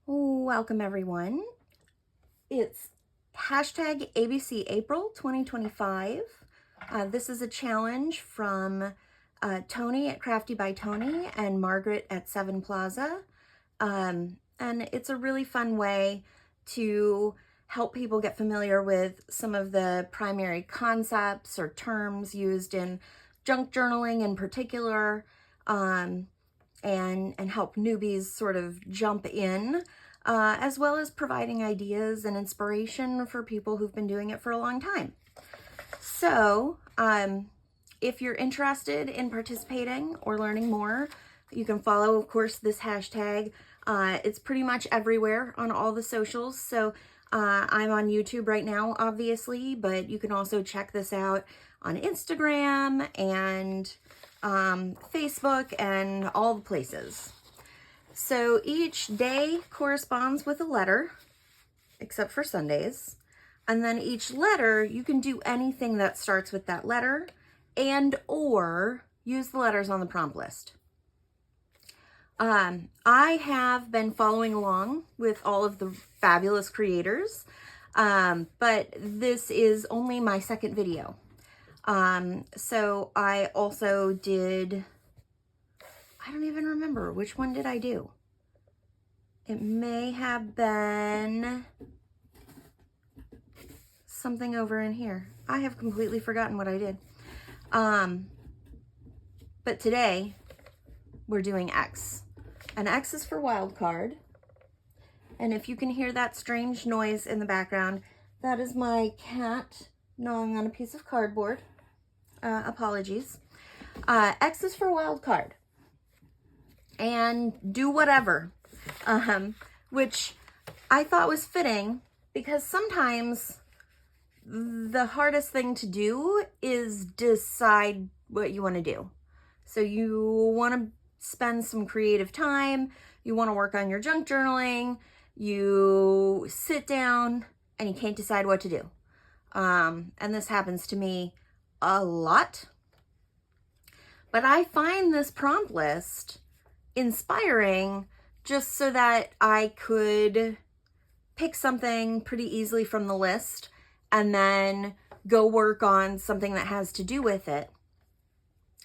Welcome everyone. It's hashtag ABC April 2025. This is a challenge from Tony at Crafty by Tony and Margaret at Seven Plaza. And it's a really fun way to help people get familiar with some of the primary concepts or terms used in junk journaling in particular, and help newbies sort of jump in, as well as providing ideas and inspiration for people who've been doing it for a long time. So if you're interested in participating or learning more, you can follow, of course, this hashtag. It's pretty much everywhere on all the socials. So I'm on YouTube right now, obviously, but you can also check this out on Instagram and Facebook and all the places. So each day corresponds with a letter, except for Sundays. And then each letter, you can do anything that starts with that letter and or use the letters on the prompt list. I have been following along with all of the fabulous creators, but this is only my second video. So I also did, I don't even remember, which one did I do? It may have been something over in here. I have completely forgotten what I did. But today we're doing X. And X is for wild card. And if you can hear that strange noise in the background, that is my cat gnawing on a piece of cardboard. Apologies. X is for wild card. And do whatever. Which I thought was fitting because sometimes the hardest thing to do is decide what you want to do. So you want to spend some creative time, you want to work on your junk journaling, you sit down and you can't decide what to do. And this happens to me a lot. But I find this prompt list inspiring just so that I could pick something pretty easily from the list and then go work on something that has to do with it.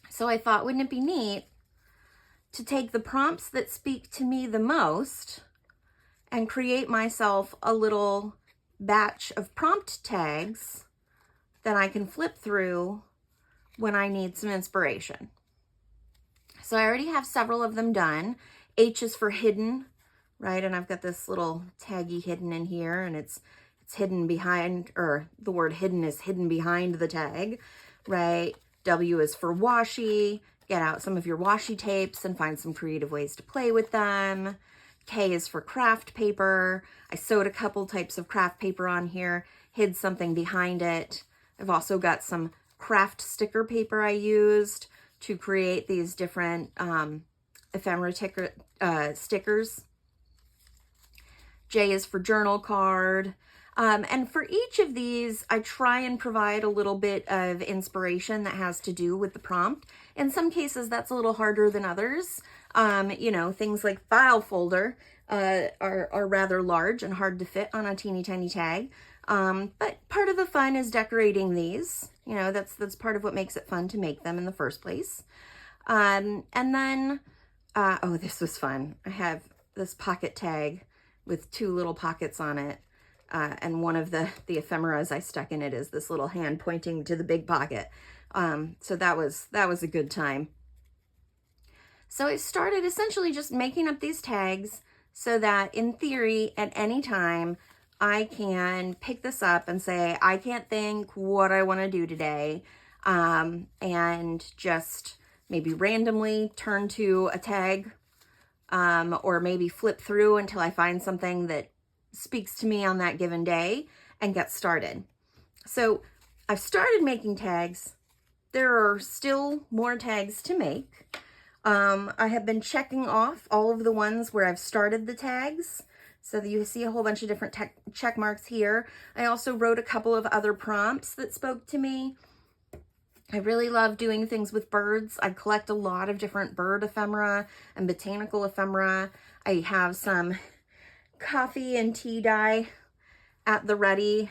So I thought, wouldn't it be neat to take the prompts that speak to me the most and create myself a little batch of prompt tags that I can flip through when I need some inspiration. So I already have several of them done. H is for hidden, right? And I've got this little taggy hidden in here, and it's hidden behind, or the word hidden is hidden behind the tag, right? W is for washi. Get out some of your washi tapes and find some creative ways to play with them. K is for craft paper. I sewed a couple types of craft paper on here, hid something behind it. I've also got some craft sticker paper I used to create these different ephemera stickers. J is for journal card. And for each of these, I try and provide a little bit of inspiration that has to do with the prompt. In some cases, that's a little harder than others. You know, things like file folder are rather large and hard to fit on a teeny tiny tag. But part of the fun is decorating these. You know, that's part of what makes it fun to make them in the first place. And then, oh, this was fun. I have this pocket tag with two little pockets on it. And one of the ephemeras I stuck in it is this little hand pointing to the big pocket. So that was a good time. So I started essentially just making up these tags so that in theory, at any time, I can pick this up and say, I can't think what I want to do today. And just maybe randomly turn to a tag, or maybe flip through until I find something that speaks to me on that given day and get started. So I've started making tags. There are still more tags to make. I have been checking off all of the ones where I've started the tags. So that you see a whole bunch of different check marks here. I also wrote a couple of other prompts that spoke to me. I really love doing things with birds. I collect a lot of different bird ephemera and botanical ephemera. I have some coffee and tea dye at the ready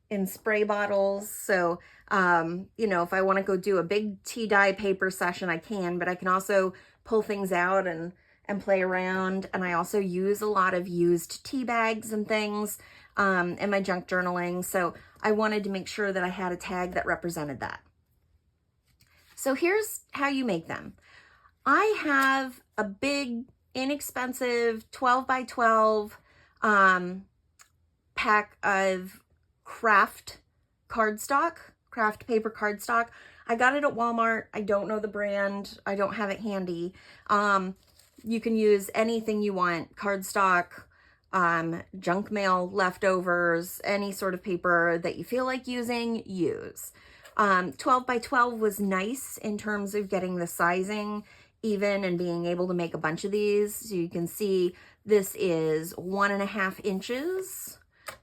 in spray bottles. So, you know, if I want to go do a big tea dye paper session, I can, but I can also pull things out and play around. And I also use a lot of used tea bags and things in my junk journaling. So I wanted to make sure that I had a tag that represented that. So here's how you make them. I have a big, inexpensive 12 by 12 pack of craft cardstock, craft paper cardstock. I got it at Walmart. I don't know the brand. I don't have it handy. You can use anything you want, cardstock, junk mail, leftovers, any sort of paper that you feel like using, use. 12 by 12 was nice in terms of getting the sizing even and being able to make a bunch of these. So you can see this is 1.5 inches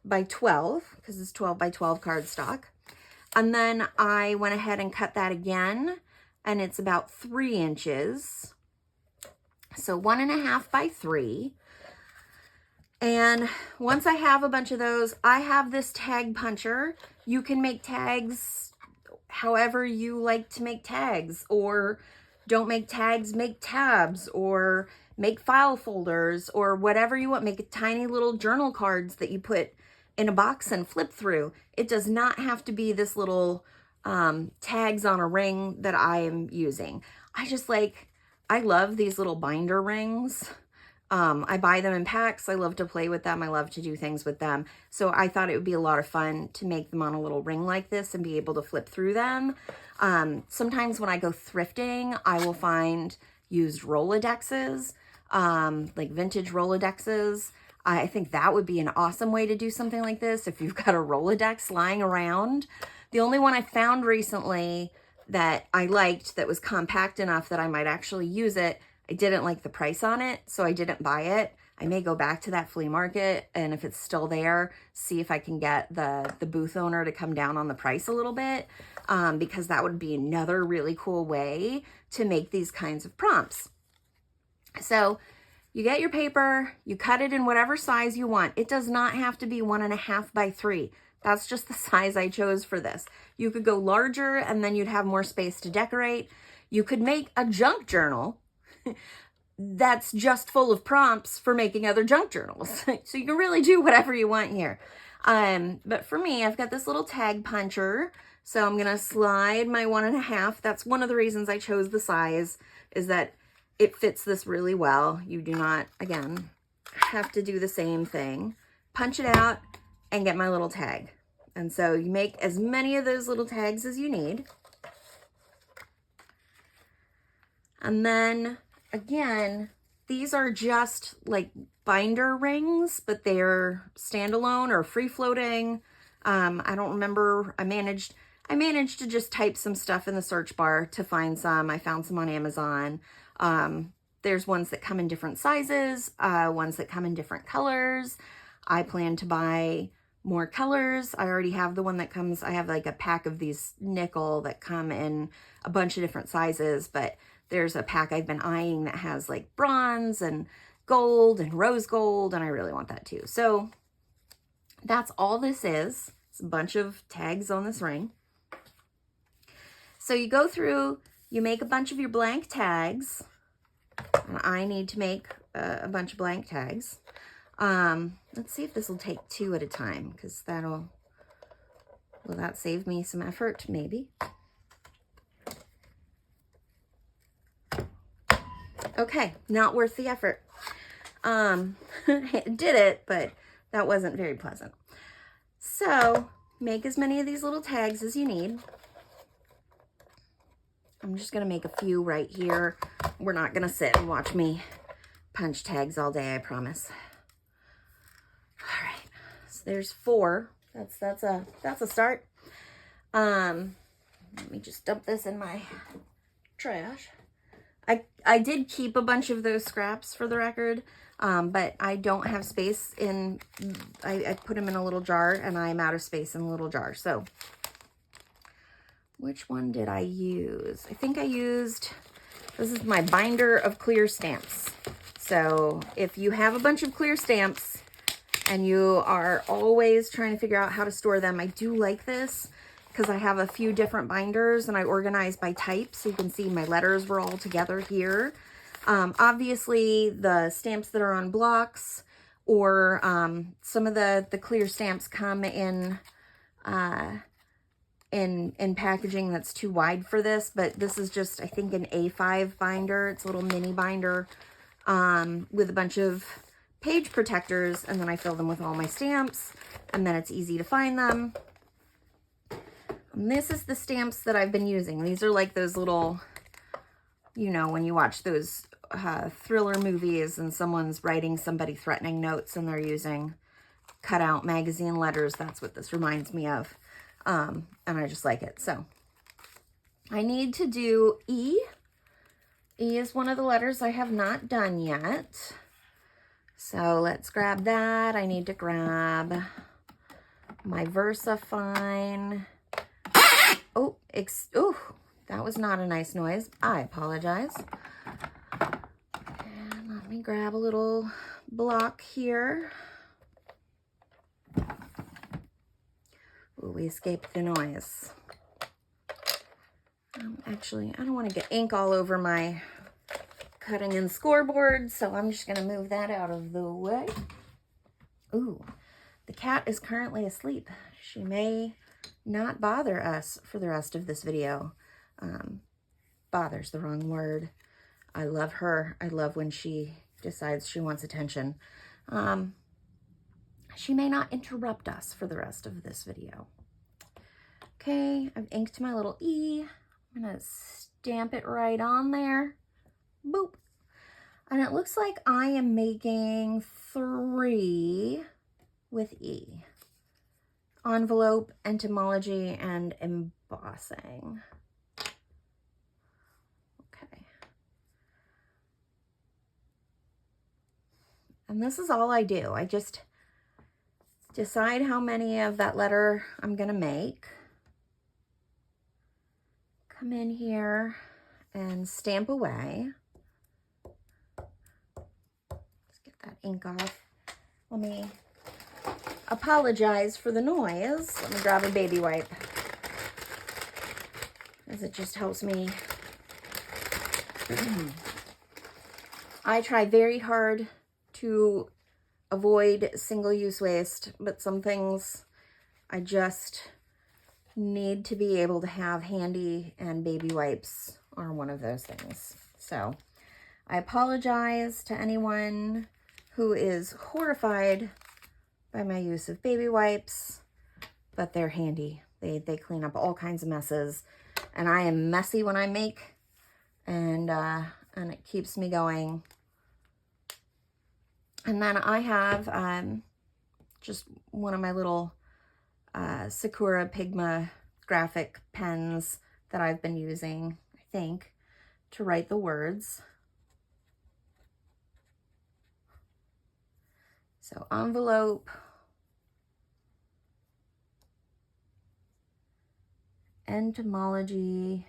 by 12 because it's 12 by 12 cardstock. And then I went ahead and cut that again, and it's about 3 inches. So 1.5 by 3. And once I have a bunch of those, I have this tag puncher. You can make tags however you like to make tags, or don't make tags, make tabs, or make file folders, or whatever you want. Make tiny little journal cards that you put in a box and flip through. It does not have to be this little tags on a ring that I am using. I love these little binder rings. I buy them in packs. I love to play with them. I love to do things with them. So I thought it would be a lot of fun to make them on a little ring like this and be able to flip through them. Sometimes when I go thrifting, I will find used Rolodexes, like vintage Rolodexes. I think that would be an awesome way to do something like this if you've got a Rolodex lying around. The only one I found recently that I liked that was compact enough that I might actually use it, I didn't like the price on it, so I didn't buy it. I may go back to that flea market, and if it's still there, see if I can get the booth owner to come down on the price a little bit, because that would be another really cool way to make these kinds of prompts. So you get your paper, you cut it in whatever size you want. It does not have to be 1.5 by 3. That's just the size I chose for this. You could go larger and then you'd have more space to decorate. You could make a junk journal that's just full of prompts for making other junk journals. So you can really do whatever you want here. But for me, I've got this little tag puncher. So I'm going to slide my 1.5. That's one of the reasons I chose the size, is that it fits this really well. You do not, again, have to do the same thing. Punch it out and get my little tag. And so you make as many of those little tags as you need. And then, again, these are just like binder rings, but they're standalone or free-floating. I don't remember. I managed to just type some stuff in the search bar to find some. I found some on Amazon. There's ones that come in different sizes, ones that come in different colors. I plan to buy more colors. I already have the one that comes, I have like a pack of these nickel that come in a bunch of different sizes, but there's a pack I've been eyeing that has like bronze and gold and rose gold, and I really want that too. So that's all this is. It's a bunch of tags on this ring. So you go through, you make a bunch of your blank tags. And I need to make a bunch of blank tags. Let's see if this will take 2 at a time, because will that save me some effort? Maybe. Okay, not worth the effort. It did it, but that wasn't very pleasant. So make as many of these little tags as you need. I'm just going to make a few right here. We're not going to sit and watch me punch tags all day, I promise. All right, so there's 4. That's a start. Let me just dump this in my trash. I did keep a bunch of those scraps for the record, but I don't have space in, I put them in a little jar, and I'm out of space in a little jar. So which one did I use? I think I used, this is my binder of clear stamps. So if you have a bunch of clear stamps, and you are always trying to figure out how to store them. I do like this because I have a few different binders and I organize by type. So you can see my letters were all together here. Obviously the stamps that are on blocks or some of the clear stamps come in packaging that's too wide for this, but this is just, I think, an A5 binder. It's a little mini binder with a bunch of page protectors, and then I fill them with all my stamps, and then it's easy to find them. And this is the stamps that I've been using. These are like those little, you know, when you watch those thriller movies and someone's writing somebody threatening notes and they're using cutout magazine letters. That's what this reminds me of. And I just like it. So I need to do E. E is one of the letters I have not done yet. So let's grab that. I need to grab my VersaFine. Oh, that was not a nice noise. I apologize. And let me grab a little block here. Ooh, we escaped the noise. Actually, I don't want to get ink all over my cutting and scoreboard, so I'm just going to move that out of the way. Ooh, the cat is currently asleep. She may not bother us for the rest of this video. Bother's the wrong word. I love her. I love when she decides she wants attention. She may not interrupt us for the rest of this video. Okay, I've inked my little E. I'm gonna stamp it right on there. Boop. And it looks like I am making 3 with E. Envelope, entomology, and embossing. Okay. And this is all I do. I just decide how many of that letter I'm gonna make. Come in here and stamp away. Let's get that ink off. Let me apologize for the noise. Let me grab a baby wipe, as it just helps me. I try very hard to avoid single-use waste, but some things I just need to be able to have handy, and baby wipes are one of those things. So I apologize to anyone who is horrified by my use of baby wipes, but they're handy. They clean up all kinds of messes, and I am messy when I make, and it keeps me going. And then I have just one of my little Sakura Pigma graphic pens that I've been using, I think, to write the words. So envelope, entomology,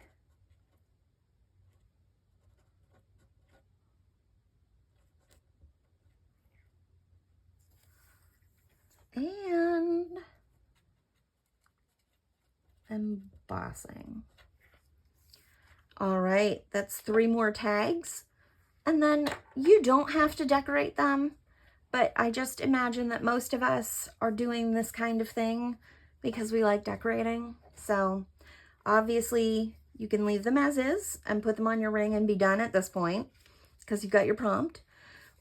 and embossing. All right, that's 3 more tags. And then you don't have to decorate them, but I just imagine that most of us are doing this kind of thing because we like decorating. So obviously you can leave them as is and put them on your ring and be done at this point because you've got your prompt,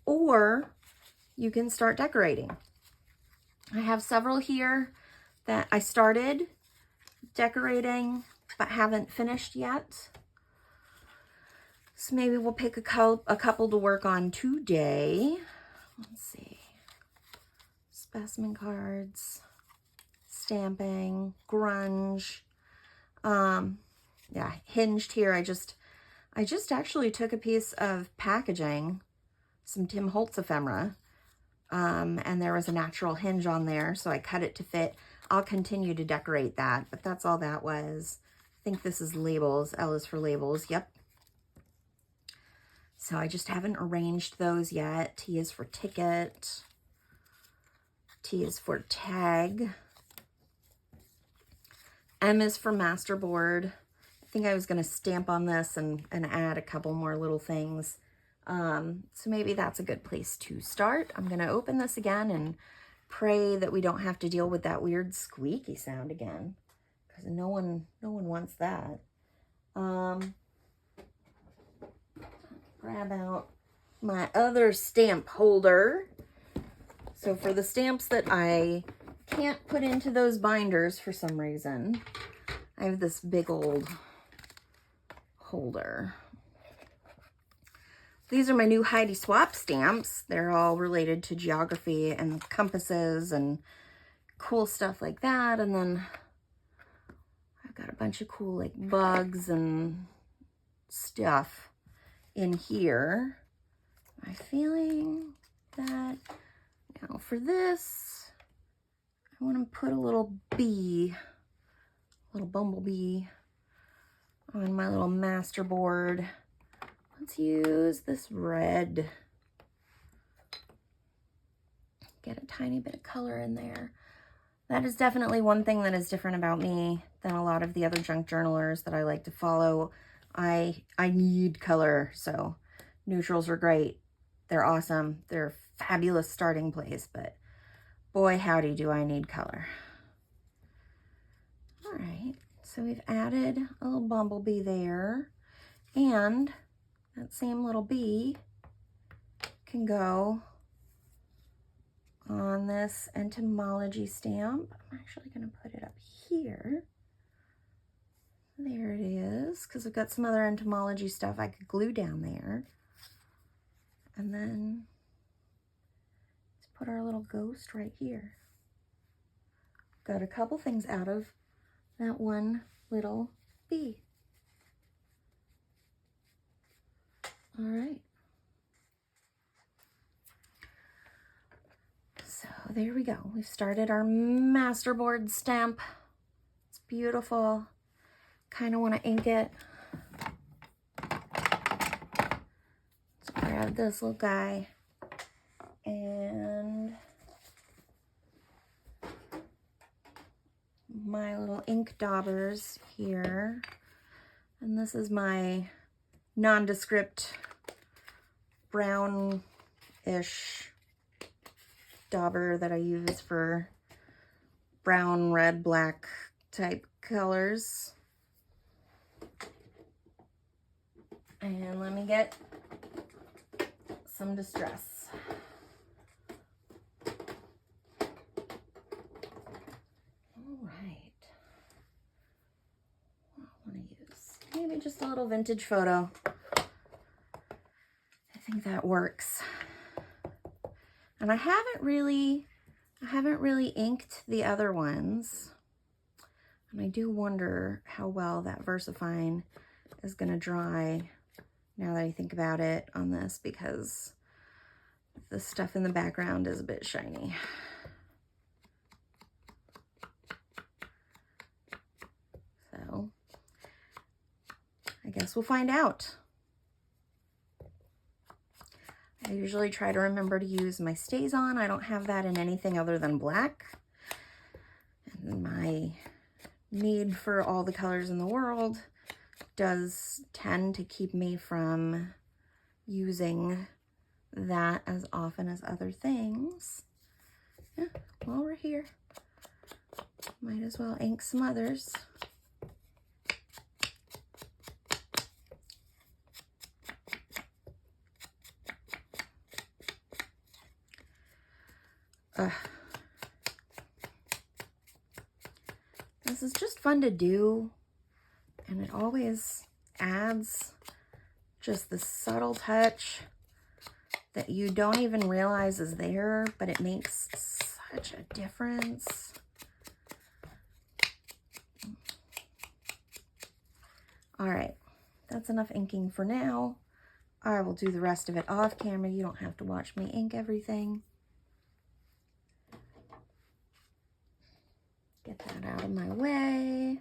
or you can start decorating. I have several here that I started decorating but haven't finished yet. So maybe we'll pick a couple to work on today. Let's see. Specimen cards, stamping, grunge. Yeah, hinged here. I just actually took a piece of packaging, some Tim Holtz ephemera, and there was a natural hinge on there, so I cut it to fit. I'll continue to decorate that, but that's all that was. I think this is labels. L is for labels. Yep. So I just haven't arranged those yet. T is for ticket. T is for tag. M is for masterboard. I think I was going to stamp on this and add a couple more little things. So maybe that's a good place to start. I'm going to open this again and pray that we don't have to deal with that weird squeaky sound again, because no one wants that. Grab out my other stamp holder. So for the stamps that I can't put into those binders for some reason, I have this big old holder. These are my new Heidi Swap stamps. They're all related to geography and compasses and cool stuff like that. And then I've got a bunch of cool like bugs and stuff in here. I'm feeling that now for this, I want to put a little bee, a little bumblebee on my little master board. Let's use this red. Get a tiny bit of color in there. That is definitely one thing that is different about me than a lot of the other junk journalers that I like to follow. I need color, so neutrals are great. They're awesome. They're a fabulous starting place, but boy, howdy do I need color. All right, so we've added a little bumblebee there, and that same little bee can go on this entomology stamp. I'm actually going to put it up here. There it is, because I've got some other entomology stuff I could glue down there. And then let's put our little ghost right here. Got a couple things out of that one little bee. All right. So there we go. We've started our masterboard stamp. It's beautiful. Kind of want to ink it. Let's grab this little guy and my little ink daubers here. And this is my nondescript brown-ish dauber that I use for brown, red, black type colors. And let me get some distress. All right. What I want to use? Maybe just a little vintage photo. I think that works. And I haven't really inked the other ones. And I do wonder how well that VersaFine is going to dry now that I think about it on this, because the stuff in the background is a bit shiny. So I guess we'll find out. I usually try to remember to use my StazOn. I don't have that in anything other than black. And my need for all the colors in the world does tend to keep me from using that as often as other things. Yeah, while we're here, might as well ink some others. This is just fun to do, and it always adds just the subtle touch that you don't even realize is there, but it makes such a difference. All right, that's enough inking for now. I will do the rest of it off camera. You don't have to watch me ink everything. Get that out of my way.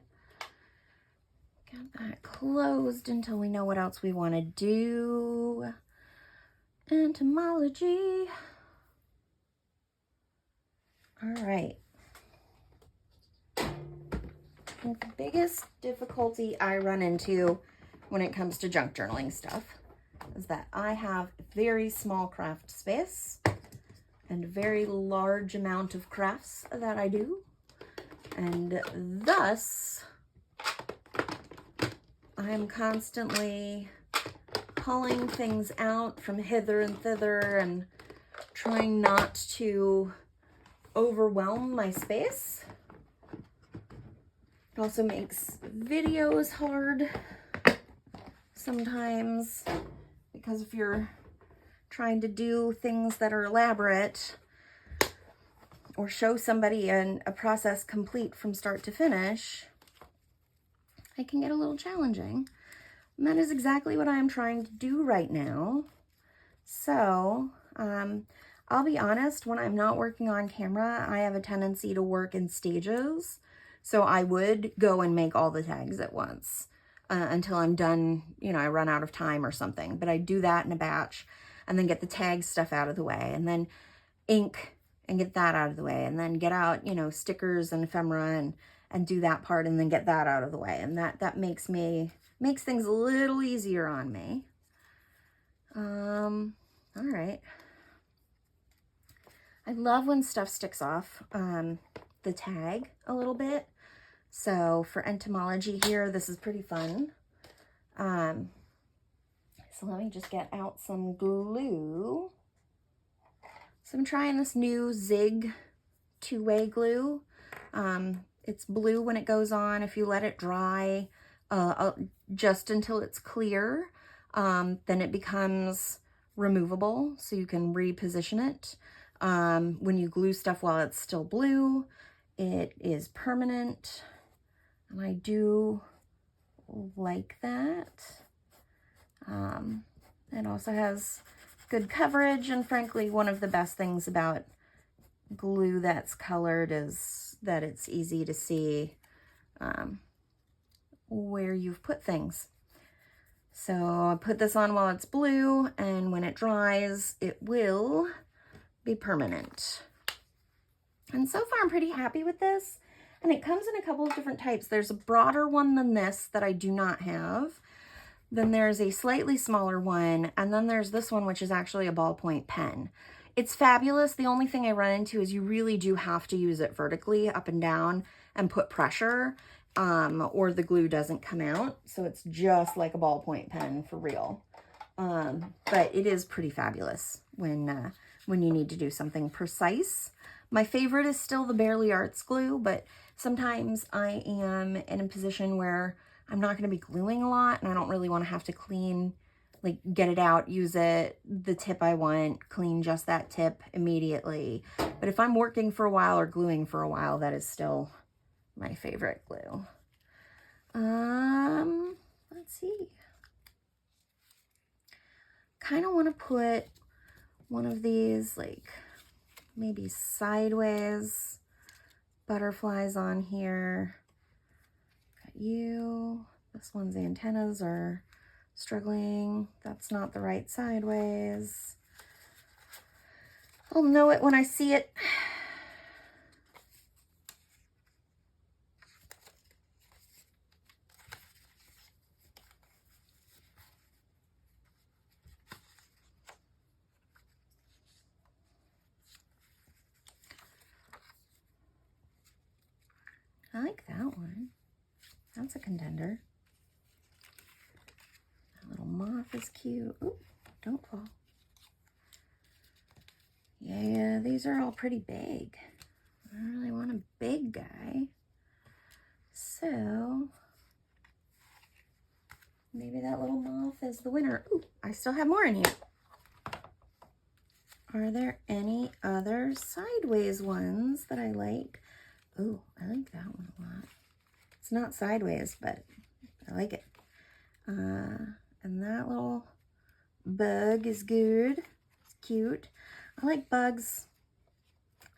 Got that closed until we know what else we want to do. Entomology. All right. The biggest difficulty I run into when it comes to junk journaling stuff is that I have a very small craft space and a very large amount of crafts that I do. And thus, I'm constantly pulling things out from hither and thither and trying not to overwhelm my space. It also makes videos hard sometimes, because if you're trying to do things that are elaborate or show somebody a process complete from start to finish, it can get a little challenging. And that is exactly what I'm trying to do right now. So, I'll be honest, when I'm not working on camera, I have a tendency to work in stages. So I would go and make all the tags at once until I'm done, you know, I run out of time or something. But I do that in a batch and then get the tag stuff out of the way and then ink and get that out of the way and then get out, you know, stickers and ephemera and do that part and then get that out of the way. And that makes things a little easier on me. All right. I love when stuff sticks off the tag a little bit. So for entomology here, this is pretty fun. So let me just get out some glue. So I'm trying this new Zig two-way glue. It's blue when it goes on. If you let it dry just until it's clear, then it becomes removable, so you can reposition it. When you glue stuff while it's still blue, it is permanent. And I do like that. It also has good coverage, and frankly, one of the best things about glue that's colored is that it's easy to see where you've put things. So I put this on while it's blue, and when it dries, it will be permanent. And so far, I'm pretty happy with this. And it comes in a couple of different types. There's a broader one than this that I do not have. Then there's a slightly smaller one. And then there's this one, which is actually a ballpoint pen. It's fabulous. The only thing I run into is you really do have to use it vertically up and down and put pressure, or the glue doesn't come out. So it's just like a ballpoint pen for real. But it is pretty fabulous when you need to do something precise. My favorite is still the Barely Arts glue, but sometimes I am in a position where I'm not going to be gluing a lot and I don't really want to have to clean, like get it out, use it, the tip I want, clean just that tip immediately. But if I'm working for a while or gluing for a while, that is still my favorite glue. Let's see. Kind of want to put one of these, like maybe sideways butterflies on here. Got you. This one's antennas are struggling. That's not the right sideways. I'll know it when I see it. I like that one. That's a contender. That little moth is cute. Ooh, don't fall. Yeah, these are all pretty big. I really want a big guy. So maybe that little moth is the winner. Ooh, I still have more in here. Are there any other sideways ones that I like? Ooh, I like that one a lot. It's not sideways, but I like it. And that little bug is good. It's cute. I like bugs.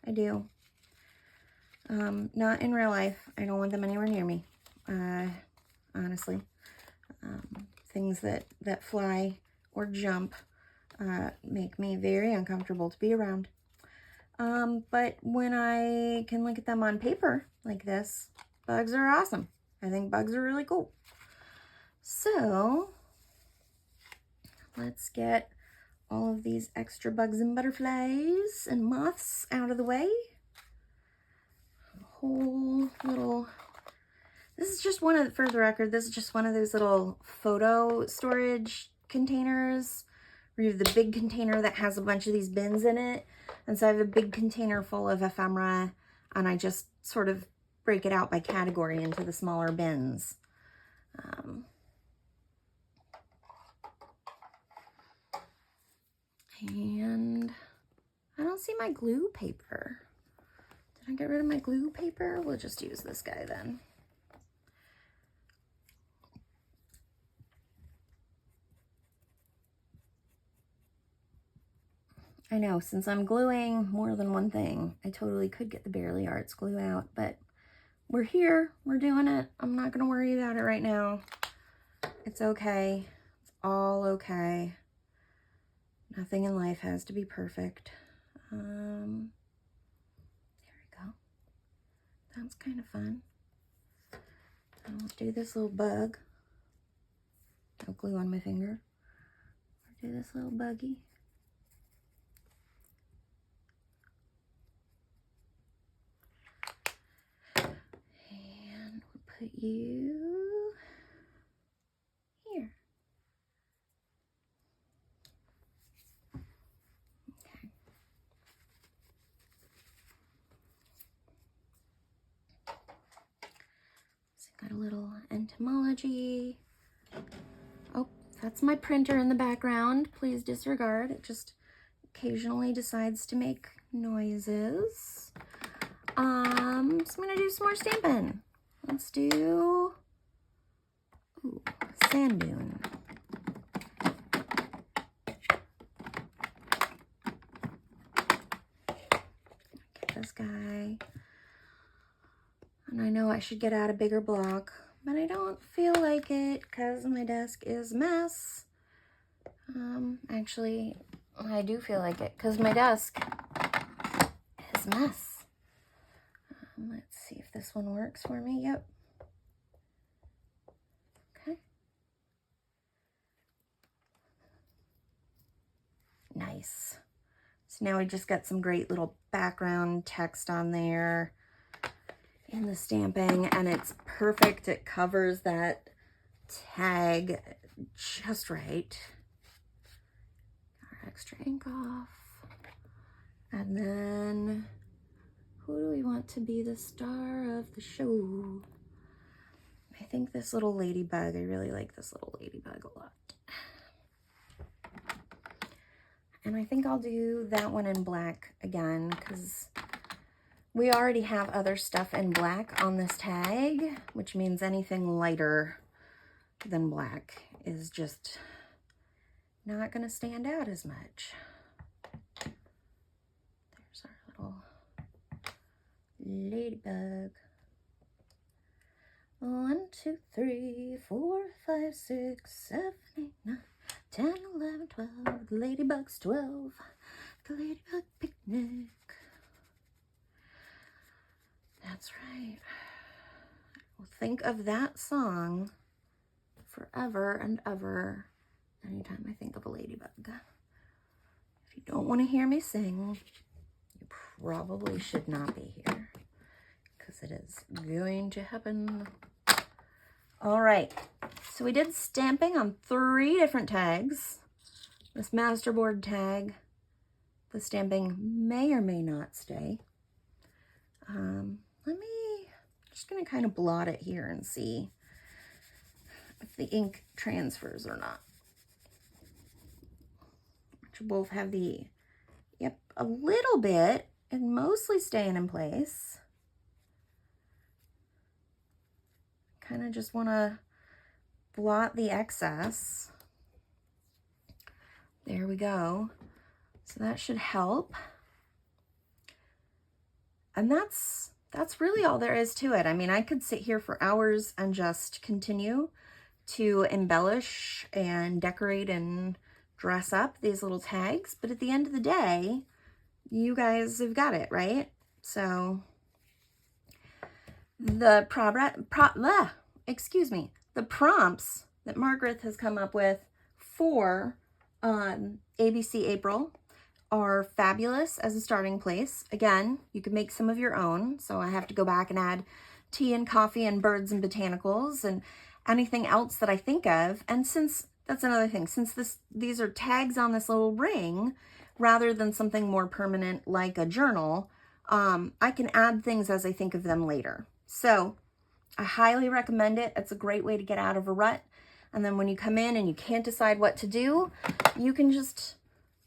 I do. Not in real life. I don't want them anywhere near me. Honestly. Things that fly or jump make me very uncomfortable to be around. But when I can look at them on paper like this, bugs are awesome. I think bugs are really cool. So let's get all of these extra bugs and butterflies and moths out of the way. Whole little, this is just one of, for the record, this is just one of those little photo storage containers where you have the big container that has a bunch of these bins in it. And so I have a big container full of ephemera, and I just sort of break it out by category into the smaller bins. And I don't see my glue paper. Did I get rid of my glue paper? We'll just use this guy then. I know, since I'm gluing more than one thing, I totally could get the Barely Arts glue out, but we're here, we're doing it. I'm not gonna worry about it right now. It's okay, it's all okay. Nothing in life has to be perfect. There we go. That's kind of fun. I'll do this little bug. No glue on my finger. I'll do this little buggy. And we'll put you here. Okay. So got a little entomology. Oh, that's my printer in the background. Please disregard. It just occasionally decides to make noises. So I'm gonna do some more stamping. Let's do sand dune. Get this guy. And I know I should get out a bigger block, but I don't feel like it because my desk is a mess. Actually, I do feel like it because my desk is a mess. Let's see if this one works for me. Yep. Okay. Nice. So now we just got some great little background text on there in the stamping, and it's perfect. It covers that tag just right. Our extra ink off. And then who do we want to be the star of the show? I think this little ladybug, I really like this little ladybug a lot. And I think I'll do that one in black again because we already have other stuff in black on this tag, which means anything lighter than black is just not going to stand out as much. There's our little ladybug. 1, 2, 3, 4, 5, 6, 7, 8, 9, 10, 11, 12. The ladybug's 12. The ladybug picnic. That's right. We'll think of that song forever and ever anytime I think of a ladybug. If you don't want to hear me sing, you probably should not be here because it is going to happen. All right, so we did stamping on 3 different tags. This masterboard tag, the stamping may or may not stay. Just gonna kind of blot it here and see if the ink transfers or not. Which both have the, yep, a little bit and mostly staying in place. Kind of just want to blot the excess. There we go. So that should help. And that's really all there is to it. I mean, I could sit here for hours and just continue to embellish and decorate and dress up these little tags. But at the end of the day, you guys have got it, right? So the the prompts that Margaret has come up with for ABC April are fabulous as a starting place. Again, you can make some of your own. So I have to go back and add tea and coffee and birds and botanicals and anything else that I think of. And since that's another thing, since these are tags on this little ring rather than something more permanent like a journal, I can add things as I think of them later. So I highly recommend it. It's a great way to get out of a rut. And then when you come in and you can't decide what to do, you can just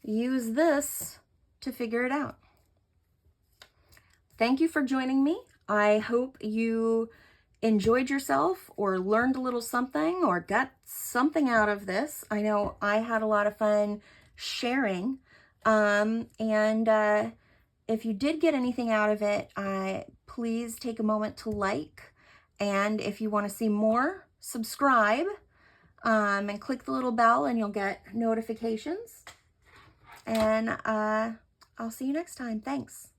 use this to figure it out. Thank you for joining me. I hope you enjoyed yourself or learned a little something or got something out of this. I know I had a lot of fun sharing. If you did get anything out of it, please take a moment to like. And if you want to see more, subscribe and click the little bell and you'll get notifications. And I'll see you next time. Thanks.